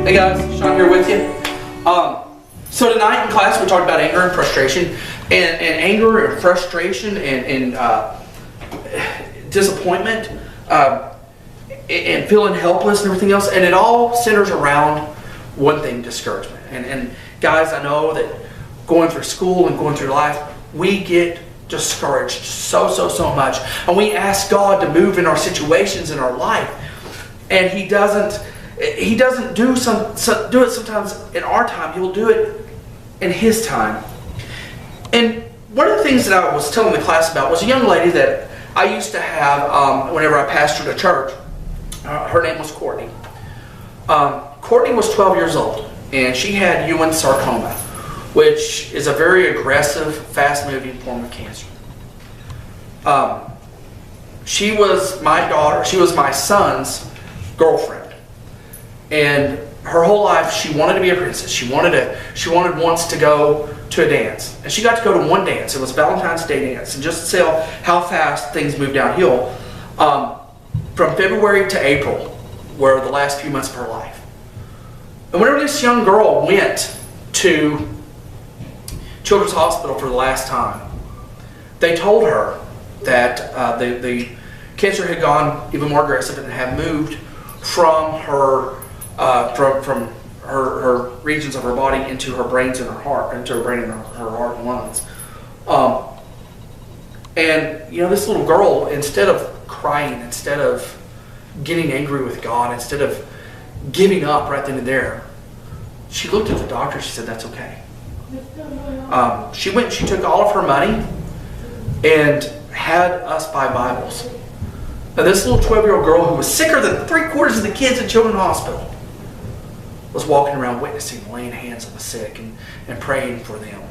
Hey guys, Sean here with you. So tonight in class we talked about anger and frustration, and anger and frustration and disappointment and feeling helpless and everything else, and it all centers around one thing: discouragement. And guys, I know that going through school and going through life, we get discouraged so much, and we ask God to move in our situations in our life, and He doesn't do it sometimes in our time. He'll do it in His time. And one of the things that I was telling the class about was a young lady that I used to have whenever I pastored a church. Her name was Courtney. Courtney was 12 years old, and she had Ewing sarcoma, which is a very aggressive, fast-moving form of cancer. She was my son's girlfriend. And her whole life, she wanted to be a princess. She wanted once to go to a dance. And she got to go to one dance. It was Valentine's Day dance. And just to see how fast things moved downhill, from February to April were the last few months of her life. And whenever this young girl went to Children's Hospital for the last time, they told her that the cancer had gone even more aggressive and had moved from her her regions of her body into her brains and her heart, into her brain and her heart and lungs. And this little girl, instead of crying, instead of getting angry with God, instead of giving up right then and there, she looked at the doctor. She said, "That's okay." She went and she took all of her money and had us buy Bibles. Now, this little 12-year-old girl who was sicker than 3/4 of the kids at Children's Hospital was walking around witnessing, laying hands on the sick and praying for them.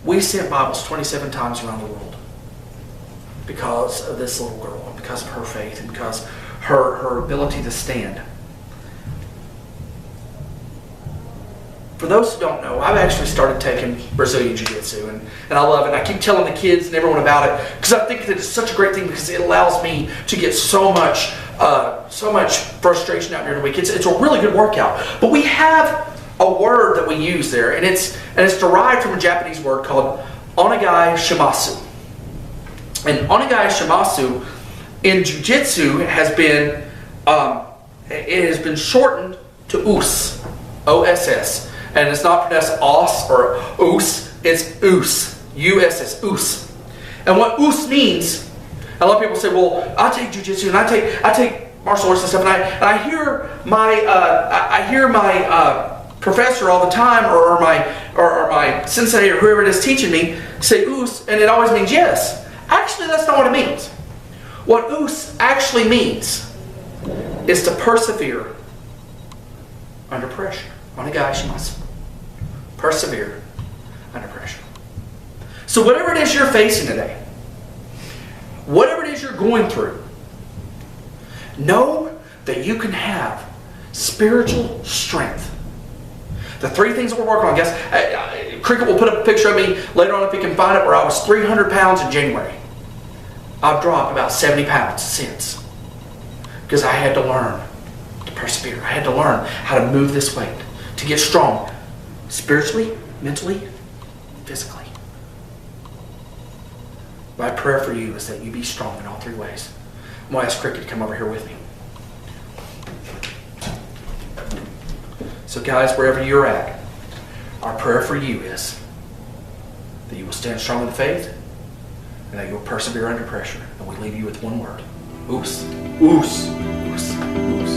We sent Bibles 27 times around the world because of this little girl, and because of her faith, and because her ability to stand. For those who don't know, I've actually started taking Brazilian Jiu-Jitsu, and I love it. I keep telling the kids and everyone about it because I think that it's such a great thing, because it allows me to get so much frustration out during the week. It's a really good workout. But we have a word that we use there, and it's derived from a Japanese word called onegai shimasu. And onegai shimasu in Jiu-Jitsu has been shortened to us, O-S-S. And it's not pronounced os or us, it's us, U-S-S, us. And what us means, a lot of people say, well, I take jiu-jitsu and I take martial arts and stuff, and I hear my professor all the time, or my sensei, or whoever it is teaching me, say us, and it always means yes. Actually, that's not what it means. What us actually means is to persevere under pressure. Onegai shimasu. Persevere under pressure. So whatever it is you're facing today, whatever it is you're going through, know that you can have spiritual strength. The three things that we're working on, guys. Cricket will put up a picture of me later on if you can find it, where I was 300 pounds in January. I've dropped about 70 pounds since, because I had to learn to persevere. I had to learn how to move this weight, to get strong, spiritually, mentally, physically. My prayer for you is that you be strong in all three ways. I'm going to ask Cricket to come over here with me. So guys, wherever you're at, our prayer for you is that you will stand strong in the faith, and that you will persevere under pressure. And we leave you with one word: us. Us. Us. Us.